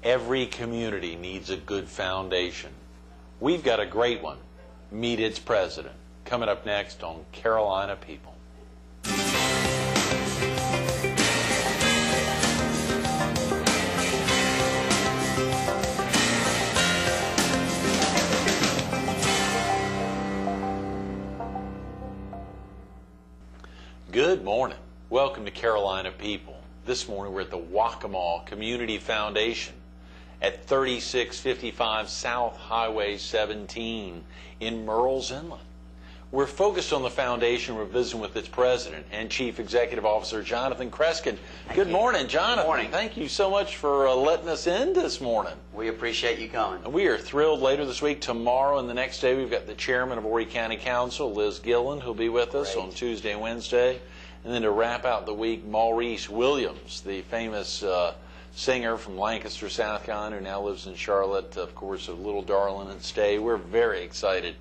Every community needs a good foundation. We've got a great one. Meet its president. Coming up next on Carolina People. Good morning. Welcome to Carolina People. This morning we're at the Waccamaw Community Foundation at 3655 South Highway 17 in Murrells Inlet. We're focused on the foundation. We're visiting with its president and chief executive officer, Jonathan Kresken. Good morning, Jonathan. Good morning. Thank you so much for letting us in this morning. We appreciate you coming. And we are thrilled. Later this week, tomorrow and the next day, we've got the chairman of Horry County Council, Liz Gillen, who'll be with us on Tuesday and Wednesday. And then to wrap out the week, Maurice Williams, the famous singer from Lancaster, South Carolina, who now lives in Charlotte, of course, of Little Darling and Stay. We're very excited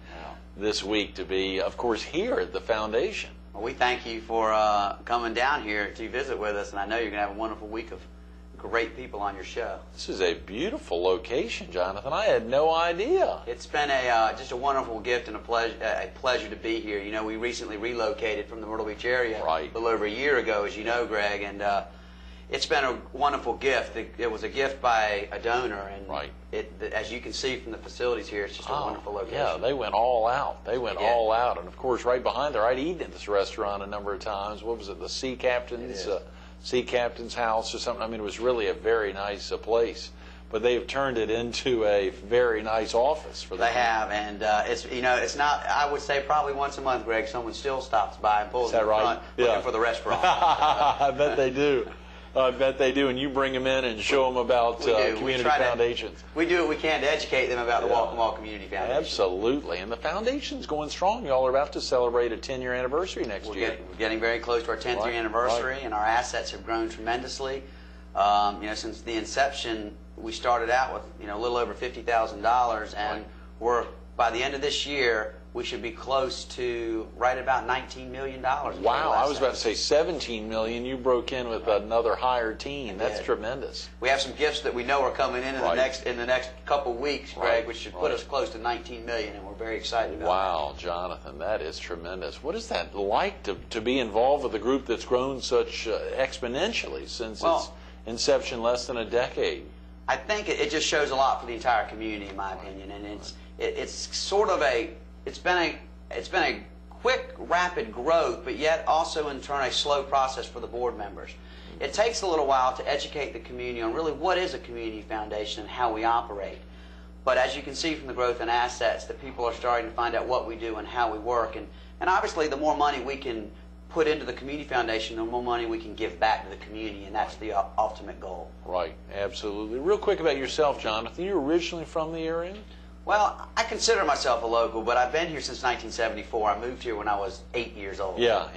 this week to be, of course, here at the foundation. Well, we thank you for coming down here to visit with us, and I know you're going to have a wonderful week of great people on your show. This is a beautiful location, Jonathan. I had no idea. It's been just a wonderful gift and a pleasure to be here. You know, we recently relocated from the Myrtle Beach area a little over a year ago, as you know, Greg, and it's been a wonderful gift. It was a gift by a donor, and as you can see from the facilities here, it's just a wonderful location. Yeah, they went all out. They went all out, and of course, right behind there, I'd eaten at this restaurant a number of times. What was it, the Sea Captain's House or something? I mean, it was really a very nice place. But they've turned it into a very nice office for them. They have, and it's not. I would say probably once a month, Greg, someone still stops by and pulls in the front looking for the restaurant. I bet they do. I bet they do, and you bring them in and show them about community foundations. We do what we can to educate them about the Waccamaw Community Foundation. Absolutely, and the foundation's going strong. Y'all are about to celebrate a 10-year anniversary next year. We're getting very close to our 10th year anniversary, and our assets have grown tremendously. Since the inception, we started out with a little over $50,000, and we're by the end of this year, we should be close to right about $19 million. Wow, I was about to say $17 million. You broke in with another higher teen. That's tremendous. We have some gifts that we know are coming in the next couple weeks, Greg, which should put us close to $19 million, and we're very excited about that. Wow, Jonathan, that is tremendous. What is that like to be involved with a group that's grown such exponentially since its inception less than a decade? I think it just shows a lot for the entire community, in my opinion, and it's sort of it's been a quick, rapid growth, but yet also in turn a slow process for the board members. It takes a little while to educate the community on really what is a community foundation and how we operate. But as you can see from the growth in assets, the people are starting to find out what we do and how we work. And obviously the more money we can put into the community foundation, the more money we can give back to the community, and that's the ultimate goal. Right, absolutely. Real quick about yourself, Jonathan. You're originally from the area? Well, I consider myself a local, but I've been here since 1974. I moved here when I was 8 years old. Yeah,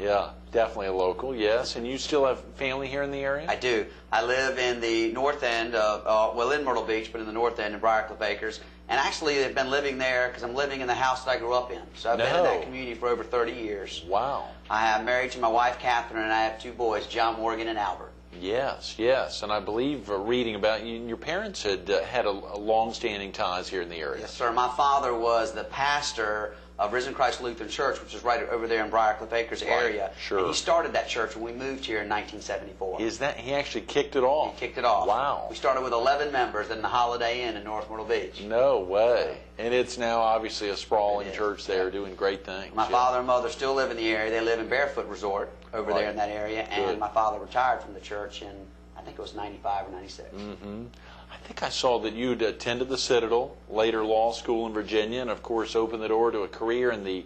definitely a local, yes. And you still have family here in the area? I do. I live in the north end of, in Myrtle Beach, but in the north end in Briarcliff Acres. And actually, I've been living there because I'm living in the house that I grew up in. So I've been in that community for over 30 years. Wow. I am married to my wife, Catherine, and I have two boys, John Morgan and Albert. Yes, and I believe reading about you, your parents had had a long-standing ties here in the area. Yes, sir. My father was the pastor of Risen Christ Lutheran Church, which is right over there in Briarcliff Acres area. Sure. And he started that church when we moved here in 1974. Is that he actually kicked it off? He kicked it off. Wow. We started with 11 members in the Holiday Inn in North Myrtle Beach. No way. And it's now obviously a sprawling church there doing great things. My father and mother still live in the area. They live in Barefoot Resort over there in that area. And my father retired from the church in, I think it was 95 or 96. Mm-hmm. I think I saw that you'd attended the Citadel, later law school in Virginia, and of course opened the door to a career in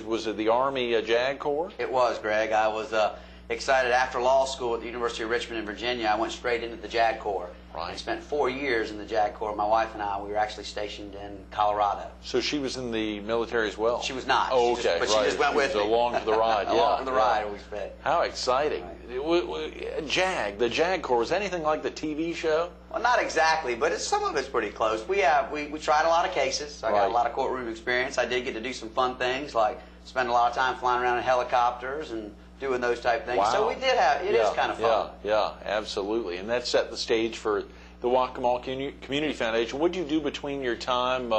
was it the Army JAG Corps? It was, Greg. I was excited after law school at the University of Richmond in Virginia. I went straight into the JAG Corps. Right. I spent 4 years in the JAG Corps. My wife and I, we were actually stationed in Colorado. So she was in the military as well? She was not. Oh, okay. But she just went with me. Along for the ride. Along for the ride, we spent. How exciting. JAG, the JAG Corps, was anything like the TV show? Well, not exactly, but some of it's pretty close. We tried a lot of cases. I got a lot of courtroom experience. I did get to do some fun things, like spend a lot of time flying around in helicopters and doing those type of things. Wow. So we did have, it is kind of fun. Yeah, absolutely. And that set the stage for the Waccamaw Community Foundation. What did you do between your time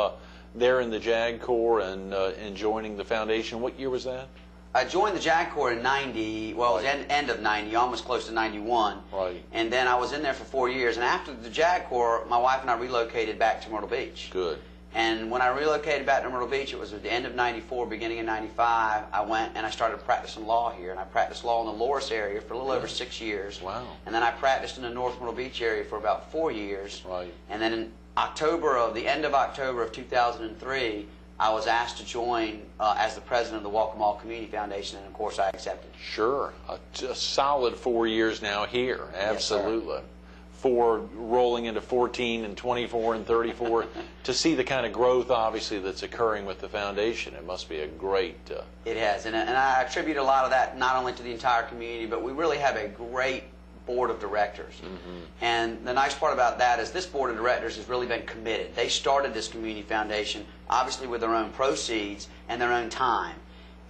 there in the JAG Corps and joining the foundation? What year was that? I joined the JAG Corps in 90, well, it was end of 90, almost close to 91. Right. And then I was in there for 4 years. And after the JAG Corps, my wife and I relocated back to Myrtle Beach. Good. And when I relocated back to Myrtle Beach, it was at the end of 94, beginning of 95, I went and I started practicing law here. And I practiced law in the Loris area for a little over 6 years. Wow. And then I practiced in the North Myrtle Beach area for about 4 years. Right. And then in the end of October of 2003, I was asked to join as the president of the Waccamaw Community Foundation, and of course I accepted. Sure. A solid 4 years now here. Absolutely. Yes, 4 rolling into 14 and 24 and 34. To see the kind of growth, obviously, that's occurring with the foundation, it must be a great... It has, and I attribute a lot of that not only to the entire community, but we really have a great board of directors. And the nice part about that is this board of directors has really been committed. They started this community foundation obviously with their own proceeds and their own time.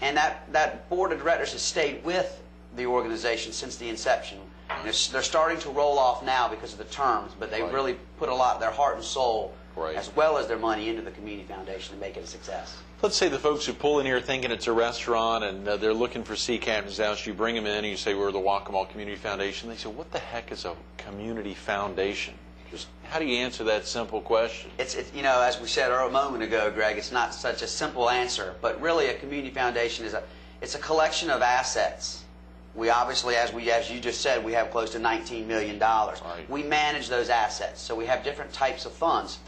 And that board of directors has stayed with the organization since the inception. They're starting to roll off now because of the terms, but they really put a lot of their heart and soul as well as their money into the community foundation to make it a success. Let's say the folks who pull in here thinking it's a restaurant and they're looking for Sea Captain's House. You bring them in and you say, we're the Waccamaw Community Foundation. They say, what the heck is a community foundation? Just how do you answer that simple question? It's you know, as we said a moment ago, Greg, it's not such a simple answer, but really a community foundation is it's a collection of assets. We obviously, as you just said, we have close to $19 million. Right. We manage those assets. So we have different types of funds.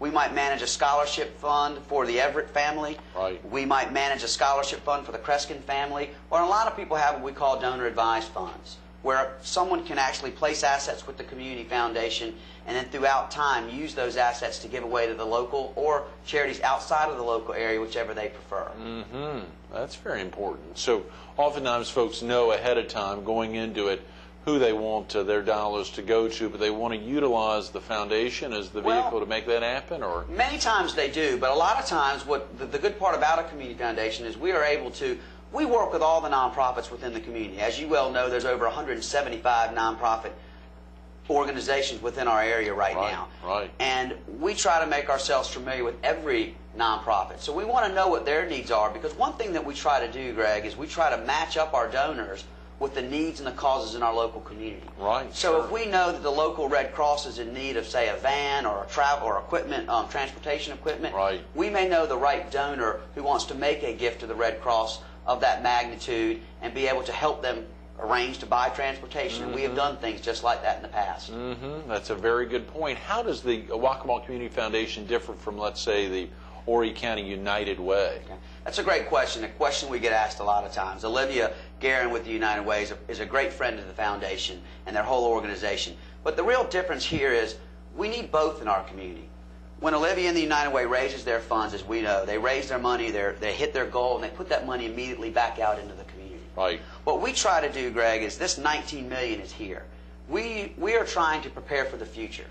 We might manage a scholarship fund for the Everett family. Right. We might manage a scholarship fund for the Kresken family. Or a lot of people have what we call donor-advised funds, where someone can actually place assets with the community foundation and then throughout time use those assets to give away to the local or charities outside of the local area, whichever they prefer. That's very important. So oftentimes folks know ahead of time going into it who they want their dollars to go to, but they want to utilize the foundation as the vehicle to make that happen? Or many times they do, but a lot of times what the good part about a community foundation is we are able to we work with all the nonprofits within the community. As you well know, there's over 175 nonprofit organizations within our area right now. Right. And we try to make ourselves familiar with every nonprofit. So we want to know what their needs are, because one thing that we try to do, Greg, is we try to match up our donors with the needs and the causes in our local community. Right. So if we know that the local Red Cross is in need of, say, a van or a travel or equipment, transportation equipment, we may know the right donor who wants to make a gift to the Red Cross of that magnitude and be able to help them arrange to buy transportation. And we have done things just like that in the past. That's a very good point. How does the Waccamaw Community Foundation differ from, let's say, the Horry County United Way? Okay. That's a great question, a question we get asked a lot of times. Olivia Guerin with the United Way is a great friend of the foundation and their whole organization. But the real difference here is we need both in our community. When Olivia and the United Way raises their funds, as we know, they raise their money, they hit their goal, and they put that money immediately back out into the community. Right. What we try to do, Greg, is this $19 million is here. We are trying to prepare for the future.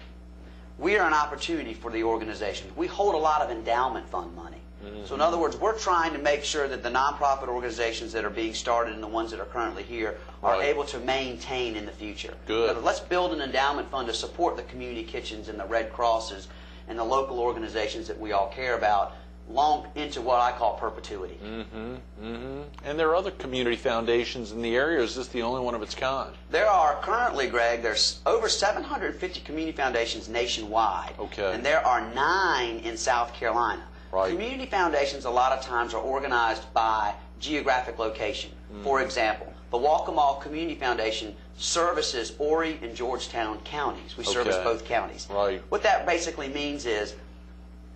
We are an opportunity for the organization. We hold a lot of endowment fund money. So in other words, we're trying to make sure that the nonprofit organizations that are being started and the ones that are currently here are able to maintain in the future. Good. Let's build an endowment fund to support the community kitchens and the Red Crosses and the local organizations that we all care about long into what I call perpetuity. And there are other community foundations in the area, or is this the only one of its kind? There are currently, Greg, there's over 750 community foundations nationwide. Okay. And there are 9 in South Carolina. Right. Community foundations a lot of times are organized by geographic location. For example, the Waccamaw Community Foundation services Horry and Georgetown counties. We service both counties. Right. What that basically means is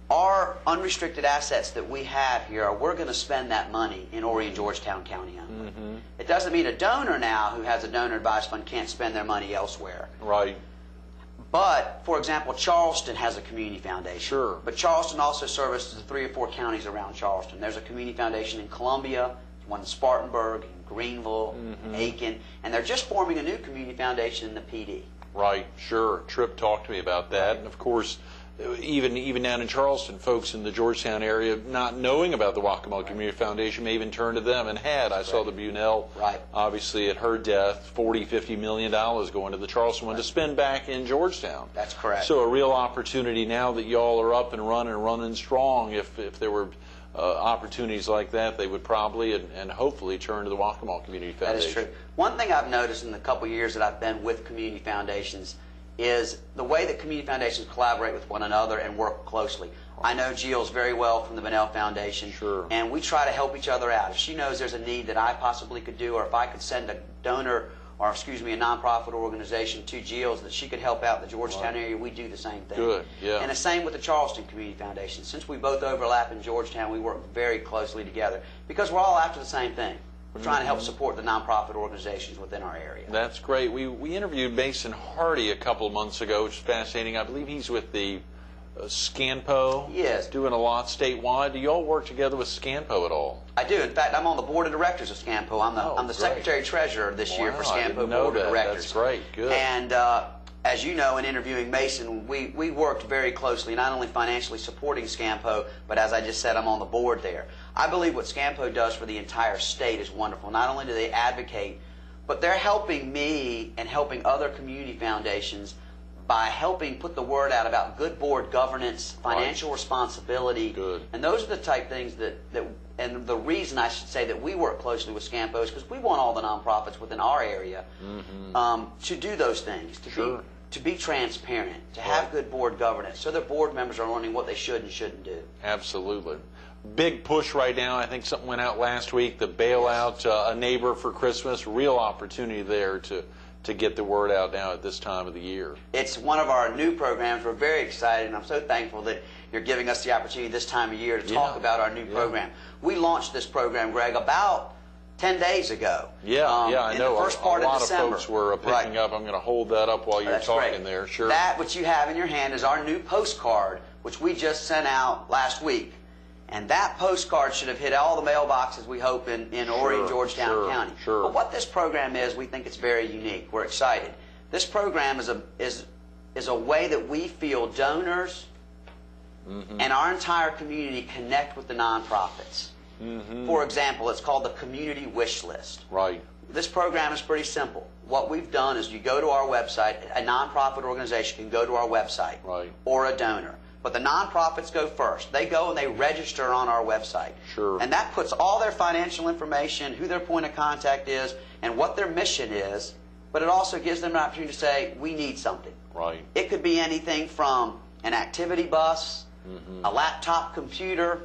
our unrestricted assets that we have here, we're going to spend that money in Horry and Georgetown County only. It doesn't mean a donor now who has a donor advised fund can't spend their money elsewhere. Right. But, for example, Charleston has a community foundation. Sure. But Charleston also services the 3 or 4 counties around Charleston. There's a community foundation in Columbia, one in Spartanburg, in Greenville, Aiken, and they're just forming a new community foundation in the PD. Right, sure. Tripp talked to me about that. And of course, even down in Charleston, folks in the Georgetown area not knowing about the Waccamaw Community Foundation may even turn to them, and had. I saw the Bunnell, obviously at her death, $40–50 million going to the Charleston one to spend back in Georgetown. That's correct. So a real opportunity now that y'all are up and running strong. If there were opportunities like that, they would probably and hopefully turn to the Waccamaw Community Foundation. That is true. One thing I've noticed in the couple years that I've been with community foundations is the way that community foundations collaborate with one another and work closely. I know Jill's very well from the Bunnell Foundation, and we try to help each other out. If she knows there's a need that I possibly could do, or if I could send a donor, or excuse me, a nonprofit organization to Jill's that she could help out the Georgetown area, we do the same thing. Good, yeah. And the same with the Charleston Community Foundation. Since we both overlap in Georgetown, we work very closely together because we're all after the same thing. We're trying to help support the nonprofit organizations within our area. That's great. We interviewed Mason Hardy a couple of months ago, which is fascinating. I believe he's with the Scampo. Yes. Doing a lot statewide. Do you all work together with Scampo at all? I do. In fact, I'm on the board of directors of Scampo. I'm the secretary treasurer this year for Scampo board of directors. That's great. Good. And as you know, in interviewing Mason, we worked very closely, not only financially supporting Scampo, but as I just said, I'm on the board there. I believe what Scampo does for the entire state is wonderful. Not only do they advocate, but they're helping me and helping other community foundations by helping put the word out about good board governance, financial responsibility. Good. And those are the type things and the reason I should say that we work closely with Scampo is because we want all the nonprofits within our area to do those things, to be transparent, to have good board governance, so that board members are learning what they should and shouldn't do. Absolutely. Big push right now. I think something went out last week, the bailout, a neighbor for Christmas. Real opportunity there to get the word out now at this time of the year. It's one of our new programs. We're very excited, and I'm so thankful that you're giving us the opportunity this time of year to talk about our new program. We launched this program, Greg, about 10 days ago. I know. The first part a lot of December. Folks were picking up. I'm going to hold that up while you're talking there. Sure. That which you have in your hand is our new postcard, which we just sent out last week. And that postcard should have hit all the mailboxes, we hope, in Horry and Georgetown County. But what this program is, we think it's very unique. We're excited. This program is a way that we feel donors and our entire community connect with the nonprofits. For example, it's called the Community Wish List. Right. This program is pretty simple. What we've done is you go to our website, a nonprofit organization can go to our website, or a donor. But the nonprofits go first. They go and they register on our website. And that puts all their financial information, who their point of contact is, and what their mission is. But it also gives them an opportunity to say, we need something. It could be anything from an activity bus, a laptop computer,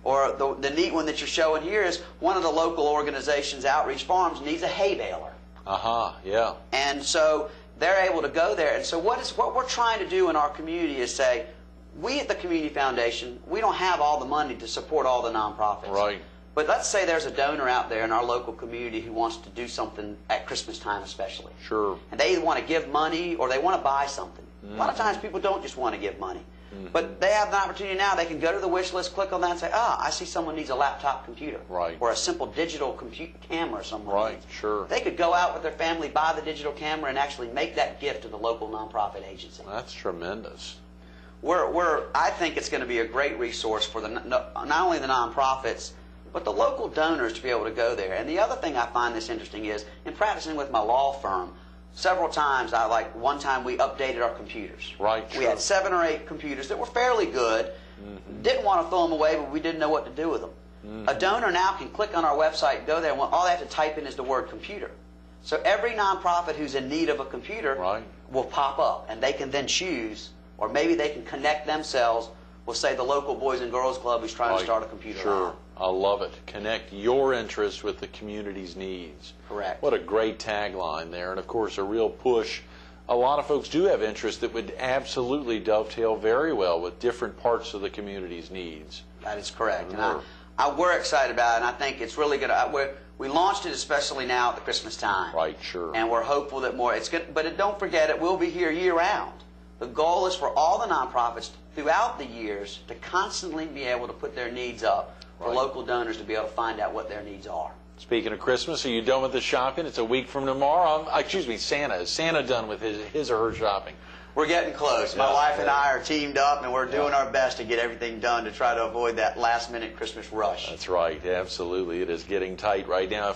or the neat one that you're showing here is one of the local organizations, Outreach Farms, needs a hay baler. And so they're able to go there. And so what we're trying to do in our community is say, we at the Community Foundation, we don't have all the money to support all the nonprofits. But let's say there's a donor out there in our local community who wants to do something at Christmas time especially. And they either want to give money or they want to buy something. A lot of times people don't just want to give money. But they have the opportunity now. They can go to the wish list, click on that and say, I see someone needs a laptop computer. Or a simple digital camera someone needs. They could go out with their family, buy the digital camera, and actually make that gift to the local nonprofit agency. That's tremendous. I think it's going to be a great resource for not only the nonprofits, but the local donors to be able to go there. And the other thing I find this interesting is, in practicing with my law firm, several times, one time we updated our computers. We had 7 or 8 computers that were fairly good, didn't want to throw them away, but we didn't know what to do with them. A donor now can click on our website and go there, and all they have to type in is the word computer. So every nonprofit who's in need of a computer will pop up, and they can then choose, or maybe they can connect themselves with, say, the local Boys and Girls Club who's trying to start a computer lab. I love it. Connect your interests with the community's needs. What a great tagline there. And, of course, a real push. A lot of folks do have interests that would absolutely dovetail very well with different parts of the community's needs. That is correct. And we're excited about it, and I think it's really good. We launched it especially now at the Christmas time. And we're hopeful that more. It's good, but don't forget, it will be here year-round. The goal is for all the nonprofits throughout the years to constantly be able to put their needs up for local donors to be able to find out what their needs are. Speaking of Christmas, are you done with the shopping? It's a week from tomorrow. Excuse me, Santa. Is Santa done with his or her shopping? We're getting close. My wife and I are teamed up, and we're doing our best to get everything done to try to avoid that last-minute Christmas rush. That's right. Absolutely. It is getting tight right now. If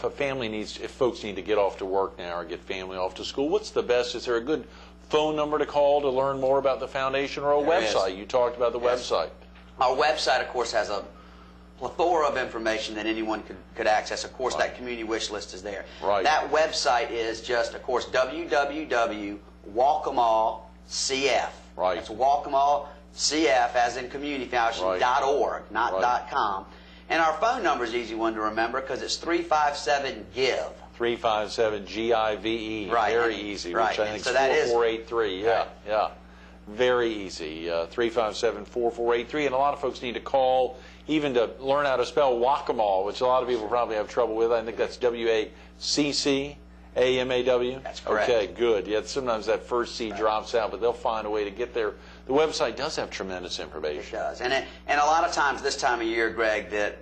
folks need to get off to work now or get family off to school, what's the best? Is there a good phone number to call to learn more about the foundation, or a website? You talked about the website. Our website, of course, has a plethora of information that anyone could access. Of course, that community wish list is there. Right. That website is just, of course, www.walkemallcf. Right. That's walkemallcf, as in community foundation, .org, not .com. And our phone number is an easy one to remember because it's 357-GIVE. 357-GIVE. Right. Very easy. Right. Which I think so is that 4483. is, Yeah. Very easy. 357-4483. And a lot of folks need to call even to learn how to spell Wackamal, which a lot of people probably have trouble with. I think that's W-A-C-C-A-M-A-W. That's correct. Okay, good. Yeah, sometimes that first C drops out, but they'll find a way to get there. The website does have tremendous information. It does. And a lot of times this time of year, Greg, that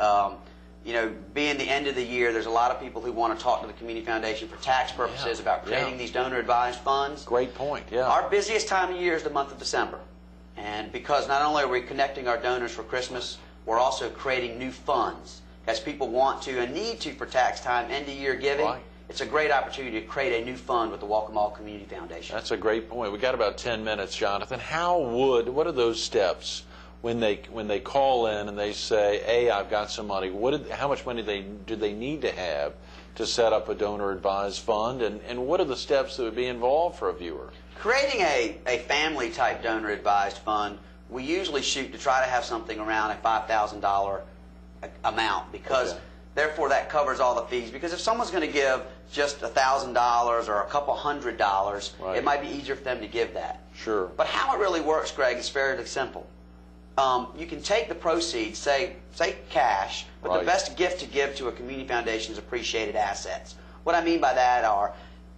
being the end of the year, there's a lot of people who want to talk to the Community Foundation for tax purposes about creating these donor-advised funds. Great point, yeah. Our busiest time of year is the month of December. And because not only are we connecting our donors for Christmas, we're also creating new funds. As people want to and need to for tax time, end-of-year giving, it's a great opportunity to create a new fund with the Walkemall Community Foundation. That's a great point. We've got about 10 minutes, Jonathan. What are those steps when they call in and they say, hey, I've got some money? How much money do they need to have to set up a donor-advised fund? And what are the steps that would be involved for a viewer? Creating a family-type donor-advised fund, we usually shoot to try to have something around a $5,000 amount because therefore that covers all the fees. Because if someone's going to give just $1,000 or a couple $100, it might be easier for them to give that. Sure. But how it really works, Greg, is fairly simple. You can take the proceeds, say cash, but the best gift to give to a community foundation is appreciated assets. What I mean by that are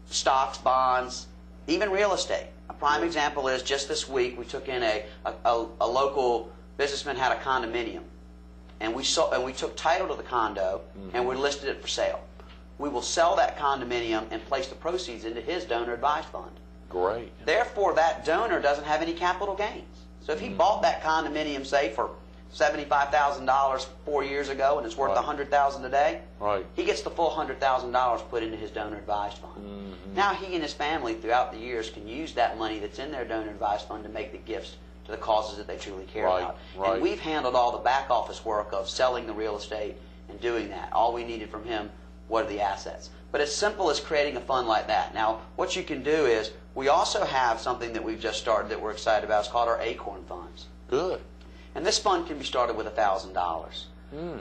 stocks, bonds, even real estate. A prime example is just this week we took in a local businessman had a condominium, and we took title to the condo and we listed it for sale. We will sell that condominium and place the proceeds into his donor advised fund. Great. Therefore, that donor doesn't have any capital gains. So if he bought that condominium, say, for $75,000 4 years ago and it's worth $100,000 today, he gets the full $100,000 put into his donor-advised fund. Now he and his family throughout the years can use that money that's in their donor-advised fund to make the gifts to the causes that they truly care about. And we've handled all the back office work of selling the real estate and doing that. All we needed from him were the assets. But as simple as creating a fund like that. Now, what you can do is, we also have something that we've just started that we're excited about. It's called our Acorn Funds. Good. And this fund can be started with $1,000.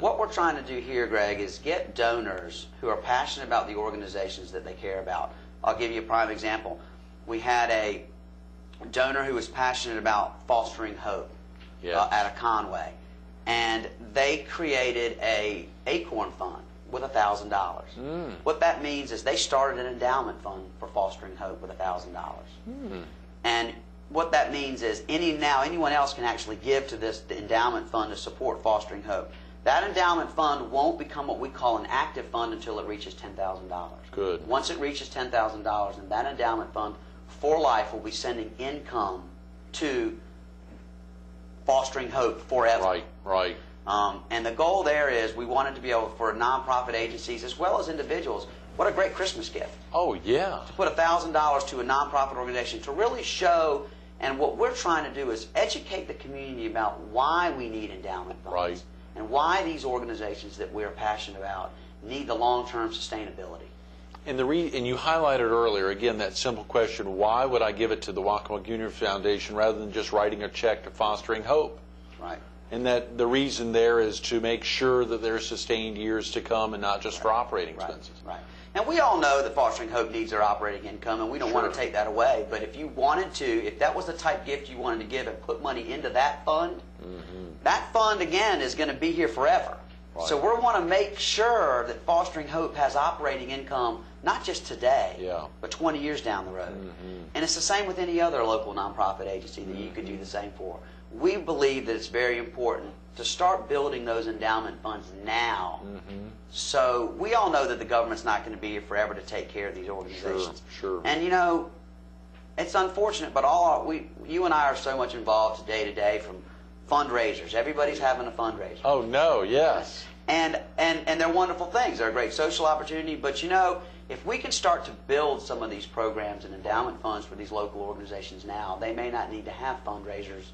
What we're trying to do here, Greg, is get donors who are passionate about the organizations that they care about. I'll give you a prime example. We had a donor who was passionate about fostering hope at a Conway. And they created a Acorn Fund with $1,000. What that means is they started an endowment fund for fostering hope with $1,000. And what that means is anyone else can actually give to this endowment fund to support fostering hope. That endowment fund won't become what we call an active fund until it reaches $10,000. Good. Once it reaches $10,000, then that endowment fund for life will be sending income to fostering hope forever. Right. And the goal there is we wanted to be able for nonprofit agencies as well as individuals. What a great Christmas gift. Oh, yeah. To put $1,000 to a nonprofit organization to really show, and what we're trying to do is educate the community about why we need endowment funds and why these organizations that we're passionate about need the long-term sustainability. And you highlighted earlier, again, that simple question, why would I give it to the Wacoma Junior Foundation rather than just writing a check to Fostering Hope? Right. And that the reason there is to make sure that there are sustained years to come and not just for operating expenses. Right. And we all know that Fostering Hope needs their operating income, and we don't want to take that away. But if you wanted to, if that was the type gift you wanted to give and put money into that fund, that fund, again, is going to be here forever. So we want to make sure that Fostering Hope has operating income, not just today, but 20 years down the road. And it's the same with any other local nonprofit agency that you could do the same for. We believe that it's very important to start building those endowment funds now. So we all know that the government's not going to be here forever to take care of these organizations. Sure. And you know, it's unfortunate, but you and I are so much involved day to day from fundraisers. Everybody's having a fundraiser. Oh, no, yes. And they're wonderful things. They're a great social opportunity. But, you know, if we can start to build some of these programs and endowment funds for these local organizations now, they may not need to have fundraisers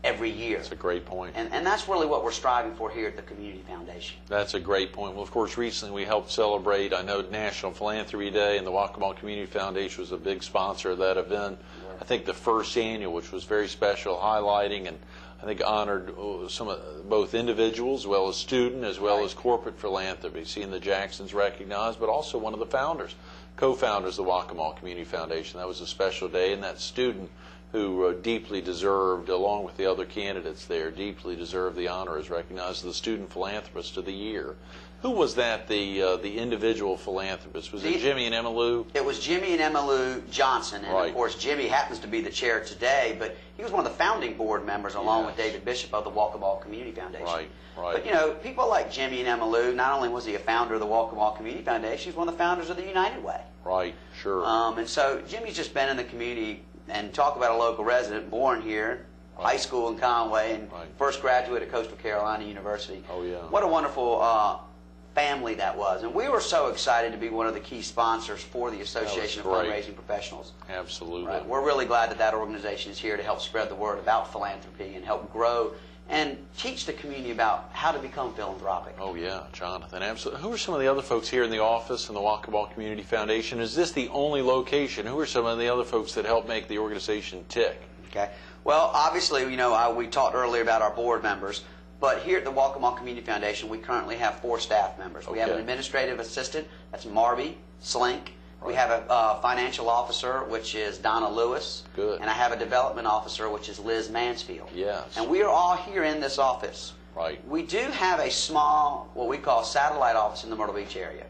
every year. That's a great point. And that's really what we're striving for here at the Community Foundation. That's a great point. Well, of course, recently we helped celebrate, I know, National Philanthropy Day, and the Waccamaw Community Foundation was a big sponsor of that event. I think the first annual, which was very special, highlighting and I think honored both individuals as well as student as well as corporate philanthropy, seeing the Jacksons recognized, but also one of the founders, co-founders of the Waccamaw Community Foundation. That was a special day, and that student who deeply deserved, along with the other candidates there, deeply deserved the honor is recognized as the Student Philanthropist of the Year. Who was that, the individual philanthropist? Was it Jimmy and Emma Lou? It was Jimmy and Emma Lou Johnson. And, of course, Jimmy happens to be the chair today, but he was one of the founding board members, along with David Bishop of the Waccamaw Community Foundation. Right. But, you know, people like Jimmy and Emma Lou, not only was he a founder of the Waccamaw Community Foundation, he's one of the founders of the United Way. Right, sure. And so Jimmy's just been in the community, and talk about a local resident, born here, high school in Conway, and first graduate at Coastal Carolina University. Oh, yeah. What a wonderful family that was. And we were so excited to be one of the key sponsors for the Association of Fundraising Professionals. Absolutely. Right. We're really glad that that organization is here to help spread the word about philanthropy and help grow and teach the community about how to become philanthropic. Oh, yeah, Jonathan, absolutely. Who are some of the other folks here in the office in the Waccamaw Community Foundation? Is this the only location? Who are some of the other folks that help make the organization tick? Okay. Well, obviously, you know, we talked earlier about our board members, but here at the Waccamaw Community Foundation, we currently have 4 staff members. We have an administrative assistant, that's Marby Slink. We have a financial officer, which is Donna Lewis. Good. And I have a development officer, which is Liz Mansfield. Yes. And we are all here in this office. Right. We do have a small, what we call satellite office in the Myrtle Beach area.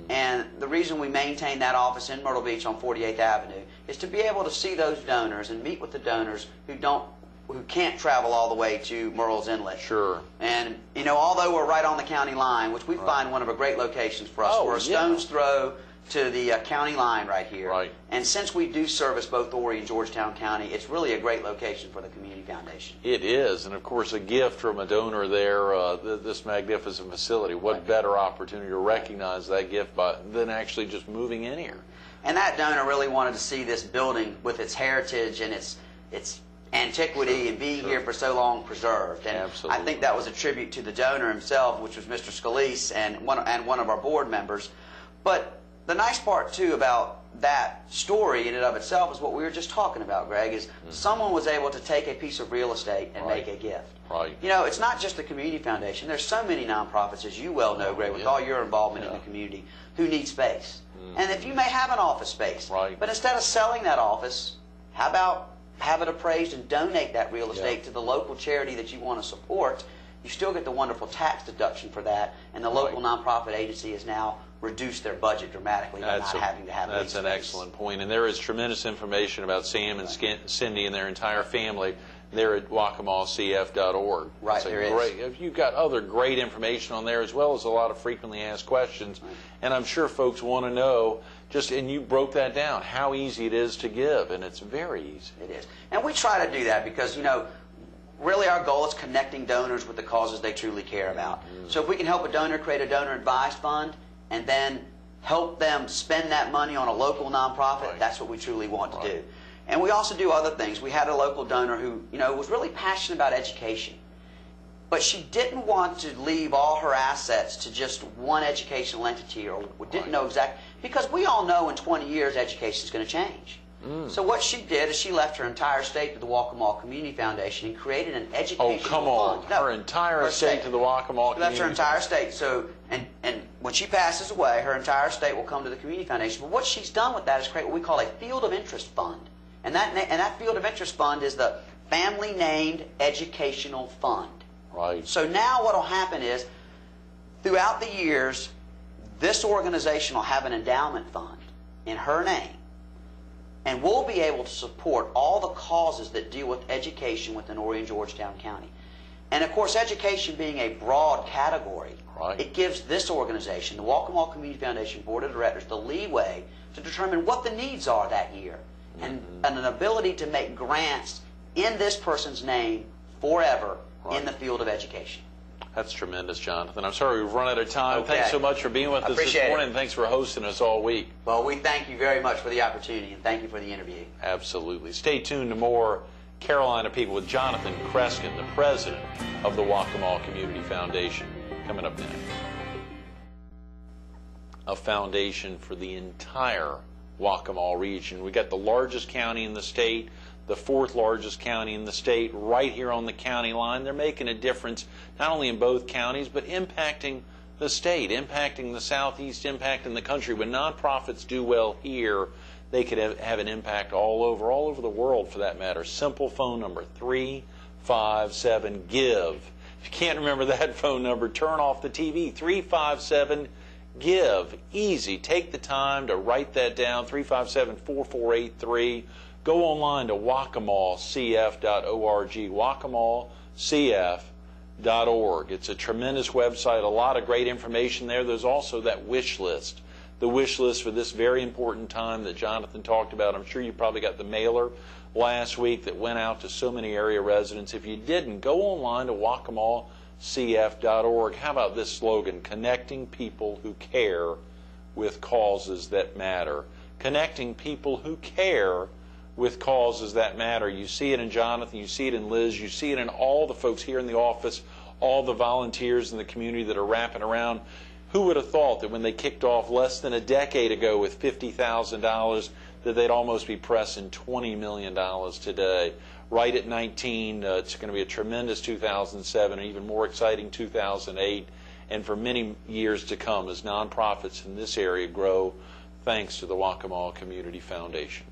And the reason we maintain that office in Myrtle Beach on 48th Avenue is to be able to see those donors and meet with the donors who can't travel all the way to Murrells Inlet. Sure. And, you know, although we're right on the county line, which we find one of the great locations for us, we're a stone's throw to the county line right here. Right. And since we do service both Horry and Georgetown County, it's really a great location for the Community Foundation. It is, and of course a gift from a donor there, this magnificent facility. What better opportunity to recognize that gift than actually just moving in here? And that donor really wanted to see this building with its heritage and its antiquity and being here for so long preserved. And Absolutely. I think that was a tribute to the donor himself, which was Mr. Scalise and one of our board members. But the nice part, too, about that story in and of itself is what we were just talking about, Greg, is someone was able to take a piece of real estate and make a gift. Right. You know, it's not just the Community Foundation. There's so many nonprofits, as you well know, Greg, with all your involvement in the community, who need space. And if you may have an office space, but instead of selling that office, how about have it appraised and donate that real estate to the local charity that you want to support? You still get the wonderful tax deduction for that, and the local nonprofit agency has now reduced their budget dramatically by not having to have That's an excellent point. And there is tremendous information about Sam and Cindy and their entire family there at waccamawcf.org. Right, there is. You've got other great information on there, as well as a lot of frequently asked questions. And I'm sure folks want to know, and you broke that down, how easy it is to give, and it's very easy. It is. And we try to do that because, you know, really our goal is connecting donors with the causes they truly care about. So if we can help a donor create a donor advised fund and then help them spend that money on a local nonprofit, that's what we truly want to do. And we also do other things. We had a local donor who, you know, was really passionate about education. But she didn't want to leave all her assets to just one educational entity, or didn't know exactly, because we all know in 20 years education is going to change. So what she did is she left her entire estate to the Waccamaw Community Foundation and created an educational fund. Oh, come on. No, her entire estate to the Waccamaw Community. She left her entire estate. So, and when she passes away, her entire estate will come to the Community Foundation. But what she's done with that is create what we call a field of interest fund. And that field of interest fund is the family named educational fund. Right. So now what will happen is, throughout the years, this organization will have an endowment fund in her name. And we'll be able to support all the causes that deal with education within Horry and Georgetown County. And of course, education being a broad category, it gives this organization, the Waccamaw Community Foundation Board of Directors, the leeway to determine what the needs are that year. and an ability to make grants in this person's name forever in the field of education. That's tremendous, Jonathan. I'm sorry we've run out of time. Okay. Thanks so much for being with us this morning, and thanks for hosting us all week. Well, we thank you very much for the opportunity, and thank you for the interview. Absolutely. Stay tuned to more Carolina People with Jonathan Kresken, the president of the Waccamaw Community Foundation, coming up next. A foundation for the entire Waccamaw region. We got the largest county in the state, the fourth largest county in the state, right here on the county line. They're making a difference not only in both counties, but impacting the state, impacting the Southeast, impacting the country. When nonprofits do well here, they could have an impact all over the world for that matter. Simple phone number, 357-GIVE. If you can't remember that phone number, turn off the TV, 357-GIVE. Easy. Take the time to write that down, 357-4483. Go online to waccamawcf.org, waccamawcf.org. It's a tremendous website, a lot of great information there. There's also that wish list, the wish list for this very important time that Jonathan talked about. I'm sure you probably got the mailer last week that went out to so many area residents. If you didn't, go online to waccamawcf.org. How about this slogan, connecting people who care with causes that matter? Connecting people who care with causes that matter. You see it in Jonathan, you see it in Liz, you see it in all the folks here in the office, all the volunteers in the community that are wrapping around. Who would have thought that when they kicked off less than a decade ago with $50,000 that they'd almost be pressing $20 million today? Right at 19, it's going to be a tremendous 2007, an even more exciting 2008, and for many years to come as nonprofits in this area grow, thanks to the Waccamaw Community Foundation.